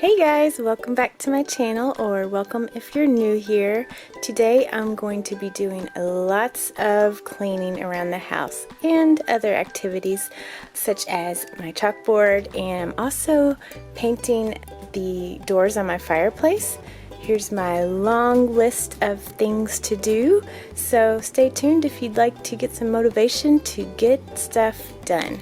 Hey guys, welcome back to my channel, or welcome if you're new here. Today I'm going to be doing lots of cleaning around the house and other activities such as my chalkboard, and I'm also painting the doors on my fireplace. Here's my long list of things to do, so stay tuned if you'd like to get some motivation to get stuff done.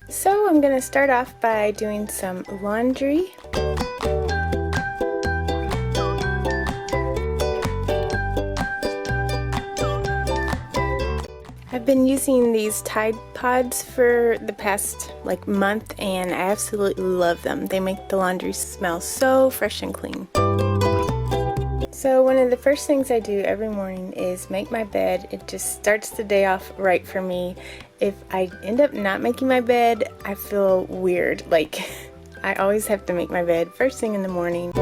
So I'm going to start off by doing some laundry. I've been using these Tide Pods for the past month, and I absolutely love them. They make the laundry smell so fresh and clean. So one of the first things I do every morning is make my bed. It just starts the day off right for me. If I end up not making my bed, I feel weird. I always have to make my bed first thing in the morning.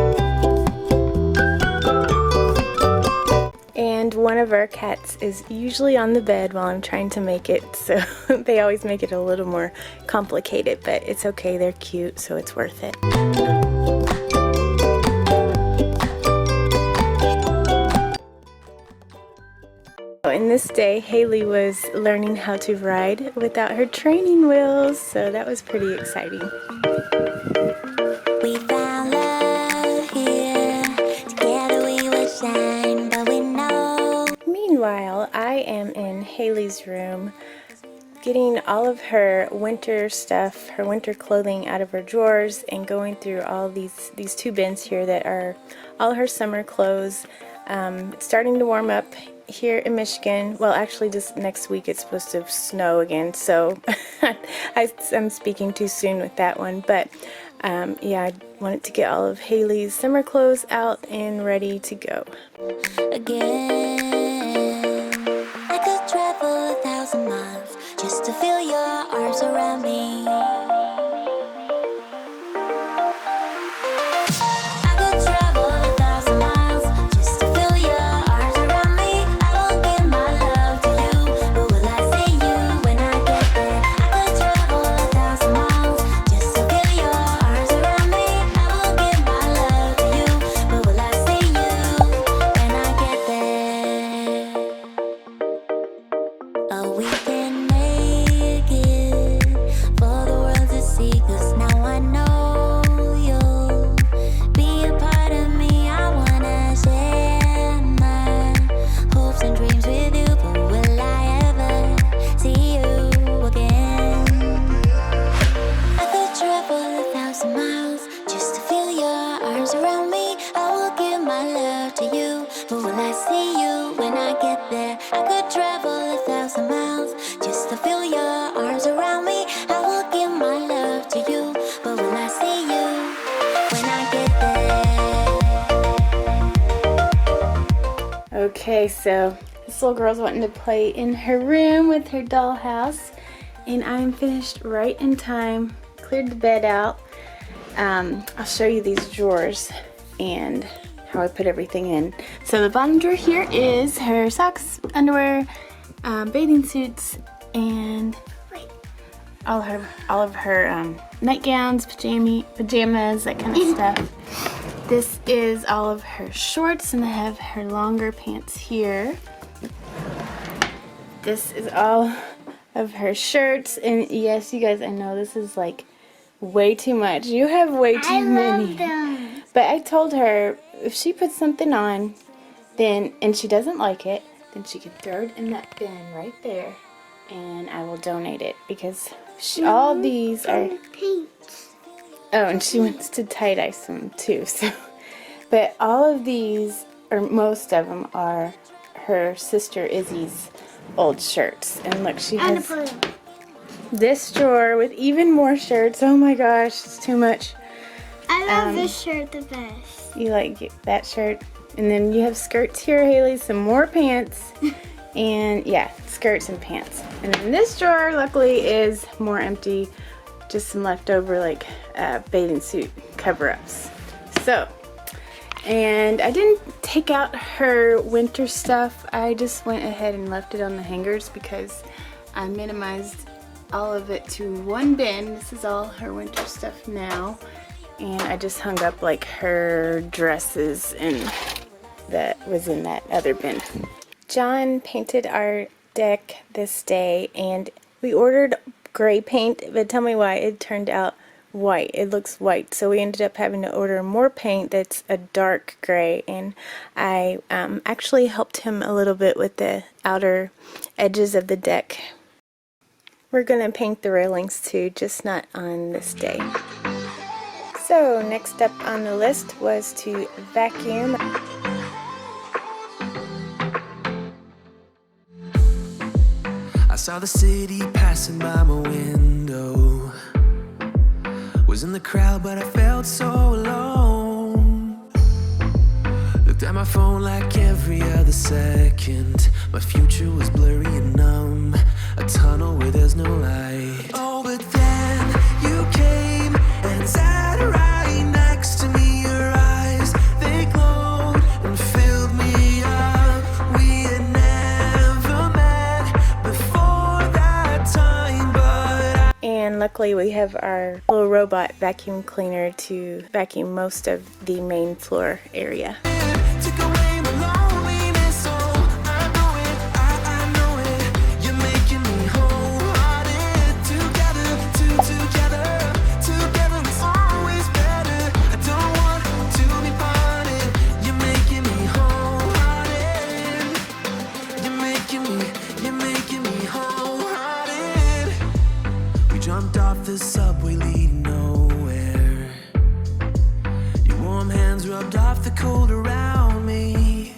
And one of our cats is usually on the bed while I'm trying to make it, so they always make it a little more complicated, but it's okay, they're cute, so it's worth it. In this day, Haley was learning how to ride without her training wheels, so that was pretty exciting. We found love here, together we will shine, but we know. Meanwhile, I am in Haley's room getting all of her winter stuff, her winter clothing out of her drawers, and going through all these two bins here that are all her summer clothes. It's starting to warm up here in Michigan. Well, actually just next week it's supposed to snow again, so I'm speaking too soon with that one, but yeah, I wanted to get all of Haley's summer clothes out and ready to go. Again, I could travel 1,000 miles just to feel your arms around me. Okay, so this little girl's wanting to play in her room with her dollhouse, and I'm finished right in time. Cleared the bed out. I'll show you these drawers and how I put everything in. So the bottom drawer here is her socks, underwear, bathing suits, and all of her nightgowns, pajamas, that kind of stuff. This is all of her shorts, and I have her longer pants here. This is all of her shirts, and yes, you guys, I know this is way too much. You have way too many. Them. But I told her if she puts something on, and she doesn't like it, then she can throw it in that bin right there, and I will donate it, because all these are pink. Oh, and she wants to tie-dye them too, so. But all of these, or most of them, are her sister Izzy's old shirts. And look, she has this drawer with even more shirts. Oh my gosh, it's too much. I love this shirt the best. You like that shirt? And then you have skirts here, Haley, some more pants. And yeah, skirts and pants. And then this drawer, luckily, is more empty. Just some leftover bathing suit cover-ups. So, and I didn't take out her winter stuff. I just went ahead and left it on the hangers because I minimized all of it to one bin. This is all her winter stuff now. And I just hung up like her dresses and that was in that other bin. John painted our deck this day and we ordered gray paint, but tell me why it turned out white. It looks white, so we ended up having to order more paint that's a dark gray, and I actually helped him a little bit with the outer edges of the deck. We're gonna paint the railings too, just not on this day. So next up on the list was to vacuum. I saw the city passing by my window. Was in the crowd, but I felt so alone. Looked at my phone like every other second. My future was blurry and numb, a tunnel where there's no light. Oh, but then you came and sat right next to me. Your eyes, they glowed and filled me up. We had never met before that time, but and luckily we have our little robot vacuum cleaner to vacuum most of the main floor area. took away my loneliness. Oh, I know it. You're making me wholehearted. Together it's always better. I don't want to be parted. You're making me wholehearted. You're making me wholehearted. We jumped off the subway leading nowhere. Your warm hands rubbed off the cold around me.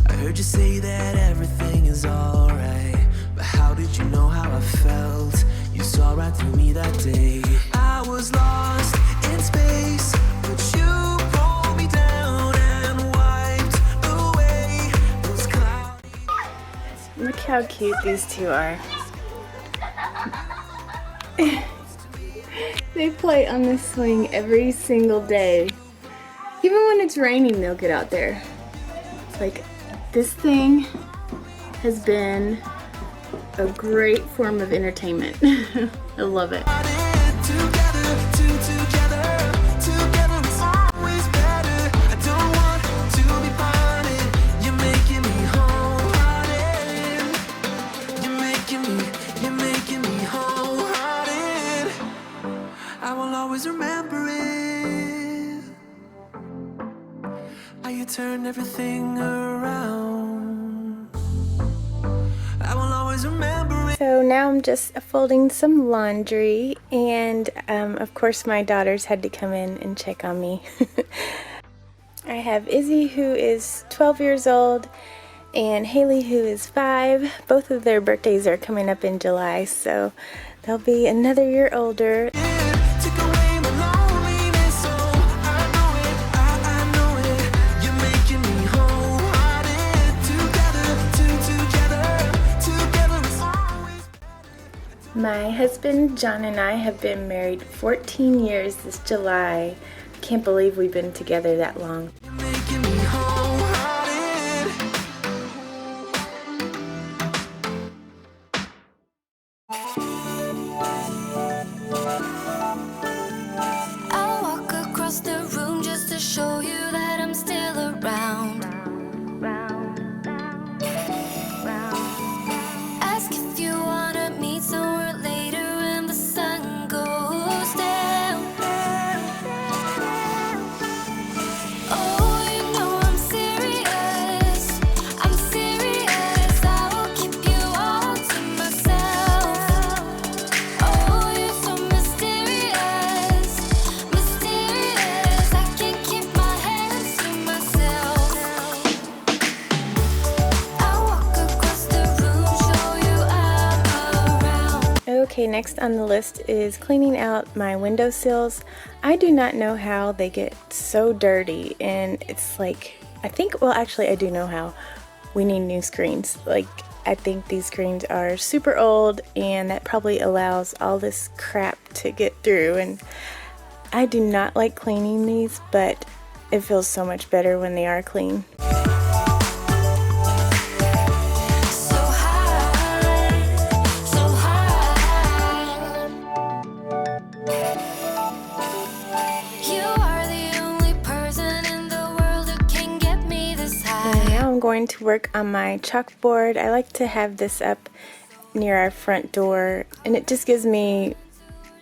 I heard you say that everything is alright, but how did you know how I felt? You saw right through me that day. I was lost in space, but you pulled me down and wiped away those clouds. Look how cute these two are. They play on the swing every single day. Even when it's raining, they'll get out there. Like, this thing has been a great form of entertainment. I love it. Together it's always better. I don't want to be parted. You're making me wholehearted. You're making me wholehearted. I will always remember it. How you turned everything around. I will always remember it. So now I'm just folding some laundry, and of course my daughters had to come in and check on me. I have Izzy, who is 12 years old, and Haley, who is 5. Both of their birthdays are coming up in July, so they'll be another year older. Took away my loneliness. Oh, I know it. You're making me wholehearted. Together it's always. My husband John and I have been married 14 years this July. Can't believe we've been together that long. You're making me wholehearted. I'll walk across the room just to show you that I'm still around. Ask if you wanna meet somewhere later when the sun goes down. Oh, you know I'm serious. I will keep you all to myself. Oh, you're so mysterious. I can't keep my hands to myself. I'll walk across the room, show you I'm around. Okay, next on the list is cleaning out my windowsills. I do not know how they get so dirty, and it's like, I do know how. We need new screens. Like, I think these screens are super old, and that probably allows all this crap to get through, and I do not like cleaning these, but it feels so much better when they are clean. So high, going to work on my chalkboard. I like to have this up near our front door, and it just gives me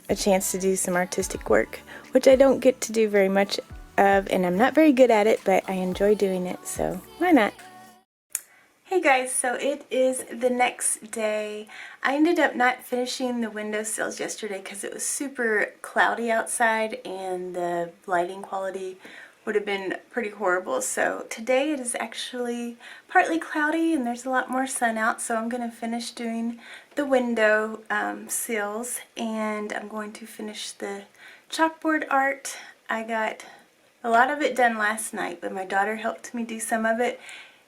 a chance to do some artistic work, which I don't get to do very much of, and I'm not very good at it, but I enjoy doing it, so why not? Hey guys, so it is the next day. I ended up not finishing the windowsills yesterday because it was super cloudy outside and the lighting quality would have been pretty horrible. So today it is actually partly cloudy and there's a lot more sun out, so I'm going to finish doing the window sills, and I'm going to finish the chalkboard art. I got a lot of it done last night, but my daughter helped me do some of it.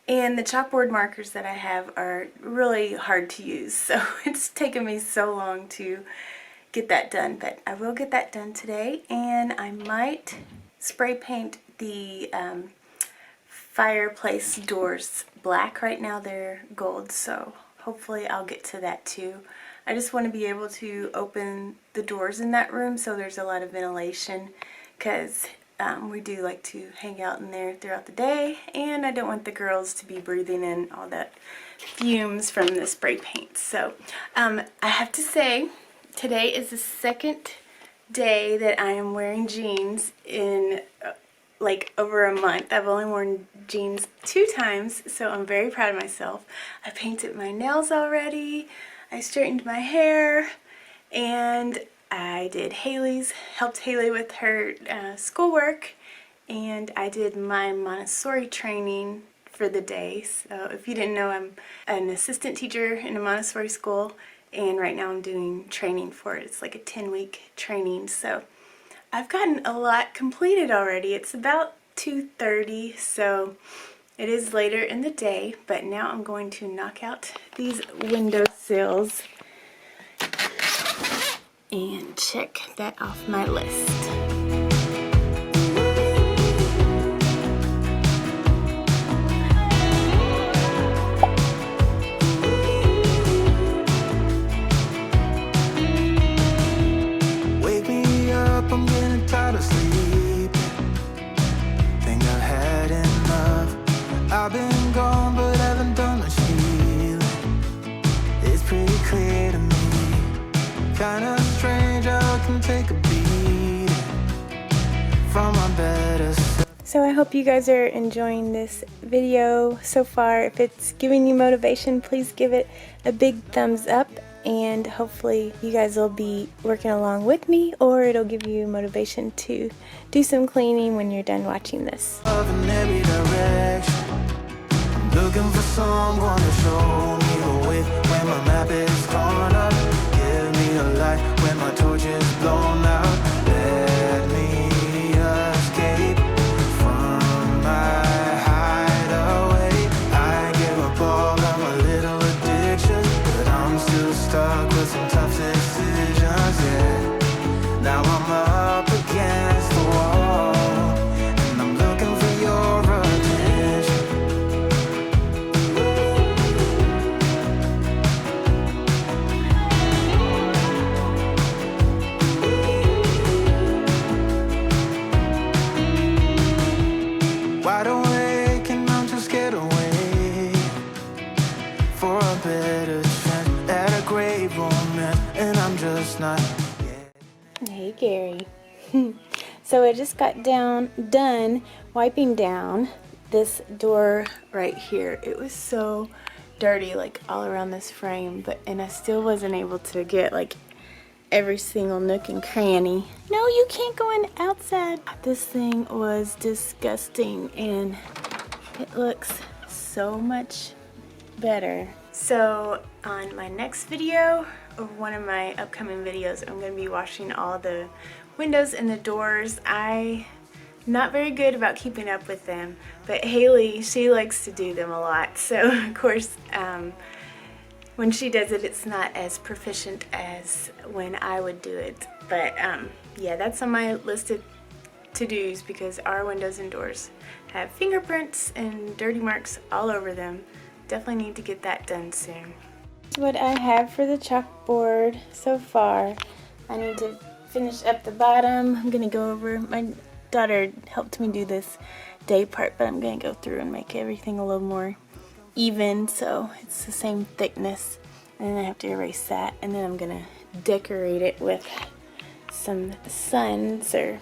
And the chalkboard markers that I have are really hard to use, so it's taken me so long to get that done. But I will get that done today, and I might spray paint the fireplace doors black. Right now they're gold, so hopefully I'll get to that too. I just want to be able to open the doors in that room so there's a lot of ventilation, because we do like to hang out in there throughout the day, and I don't want the girls to be breathing in all that fumes from the spray paint. So I have to say, today is the second day that I am wearing jeans in like over a month. I've only worn jeans 2 times, so I'm very proud of myself. I painted my nails already, I straightened my hair, and I did helped Haley with her schoolwork, and I did my Montessori training for the day. So if you didn't know, I'm an assistant teacher in a Montessori school, and right now I'm doing training for it. It's like a 10-week training, so I've gotten a lot completed already. It's about 2:30, so it is later in the day, but now I'm going to knock out these window sills and check that off my list. Wake me up, I'm getting tired of sleep. Think I've had enough. I've been gone, but haven't done much healing. It's pretty clear to me. Kinda strange how I can take a beat from my better self. So I hope you guys are enjoying this video so far. If it's giving you motivation, please give it a big thumbs up, and hopefully you guys will be working along with me, or it'll give you motivation to do some cleaning when you're done watching this. In every direction, I'm looking for someone to show me the way when my map is torn up. Give me a light when my torch is blown out. Let me escape from my hideaway. I give up all of my little addictions, but I'm still stuck with some tough decisions, yeah. Now I'm up against the wall, and I'm looking for your attention. Wide awake and I'm too scared away for a better chance at a great romance, and I'm just not. Hey Gary. So I just got done wiping down this door right here. It was so dirty, like all around this frame, and I still wasn't able to get like every single nook and cranny. No, you can't go in outside. This thing was disgusting, and it looks so much better. So on my next video, or one of my upcoming videos, I'm going to be washing all the windows and the doors. I'm not very good about keeping up with them, but Haley, she likes to do them a lot. So of course, when she does it, it's not as proficient as when I would do it. But yeah, that's on my list of to-dos, because our windows and doors have fingerprints and dirty marks all over them. Definitely need to get that done soon. What I have for the chalkboard so far, I need to finish up the bottom. I'm gonna go over, my daughter helped me do this day part, but I'm gonna go through and make everything a little more even, so it's the same thickness. And then I have to erase that, and then I'm gonna decorate it with some suns, or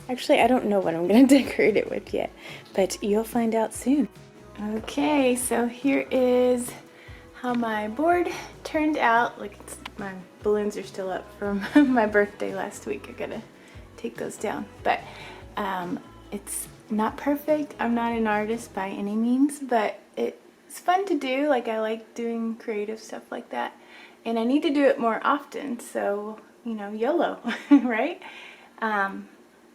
actually I don't know what I'm gonna decorate it with yet, but you'll find out soon. Okay, so here is how my board turned out. Like, my balloons are still up from my birthday last week. I gotta take those down, but it's not perfect. I'm not an artist by any means, but it's fun to do. Like, I like doing creative stuff like that, and I need to do it more often, so, you know, YOLO. Right? Yeah,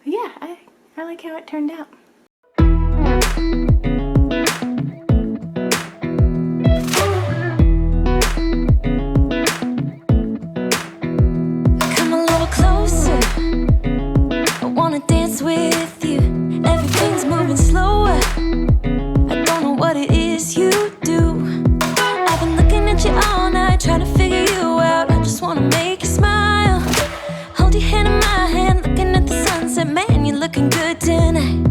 I like how it turned out. Come a little closer, I wanna dance with you. Everything's moving slower, I don't know what it is you do. I've been looking at you all night, trying to figure you out. I just wanna make you smile. Hold your hand in my hand, looking at the sunset. Man, you're looking good tonight.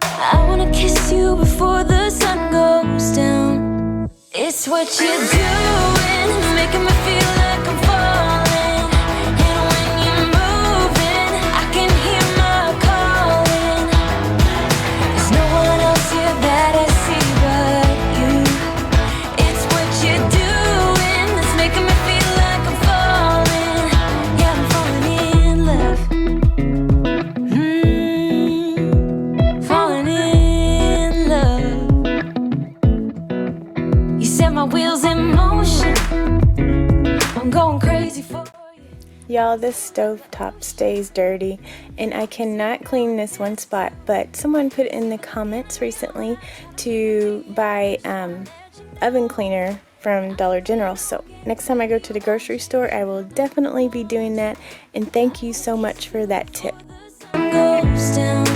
I wanna kiss you before the sun goes down. It's what you're doing, making me feel like I'm falling. And when you're moving, I can hear my calling. There's no one else here that I see but you. It's what you're doing that's making me feel like I'm falling. Yeah, I'm falling in love. You set my wheels in motion, I'm going crazy for you. Y'all, this stovetop stays dirty, and I cannot clean this one spot, but someone put in the comments recently to buy oven cleaner from Dollar General, so next time I go to the grocery store, I will definitely be doing that, and thank you so much for that tip. Goes down.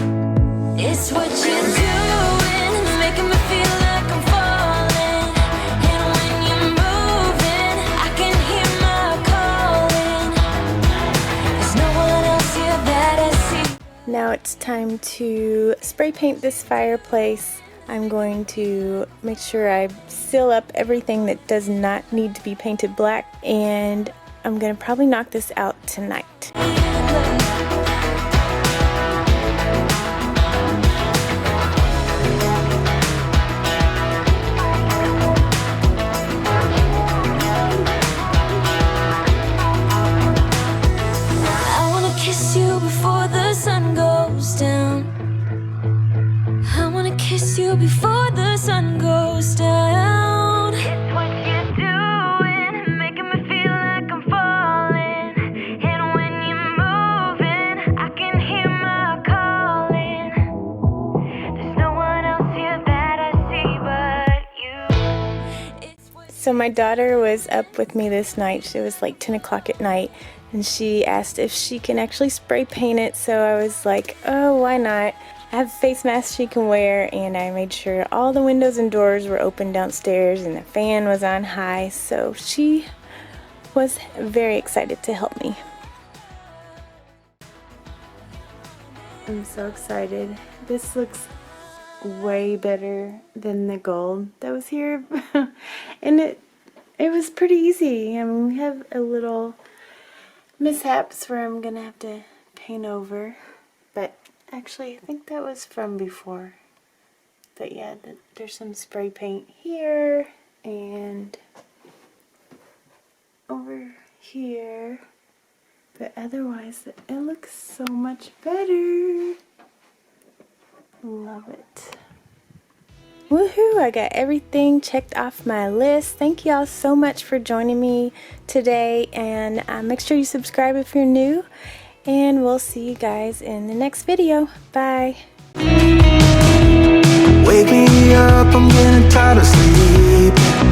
It's what you're doing, it's making me feel like I'm falling. And when you're moving, I can hear my calling. There's no one else here that I see. Now it's time to spray paint this fireplace. I'm going to make sure I seal up everything that does not need to be painted black, and I'm going to probably knock this out tonight. I wanna kiss you before the sun goes down. I wanna kiss you before the sun goes down. It's what you're doing, making me feel like I'm falling. And when you're moving, I can hear my calling. There's no one else here that I see but you. It's what So my daughter was up with me this night. It was like 10 o'clock at night, and she asked if she can actually spray paint it, so I was like, oh, why not? I have a face mask she can wear, and I made sure all the windows and doors were open downstairs and the fan was on high, so she was very excited to help me. I'm so excited. This looks way better than the gold that was here. And it was pretty easy. I mean, we have a little mishaps where I'm gonna have to paint over, but actually I think that was from before. But yeah, there's some spray paint here and over here, but otherwise it looks so much better. Love it. Woohoo! I got everything checked off my list. Thank y'all so much for joining me today, and make sure you subscribe if you're new, and we'll see you guys in the next video. Bye! Wake me up, I'm getting tired of sleeping.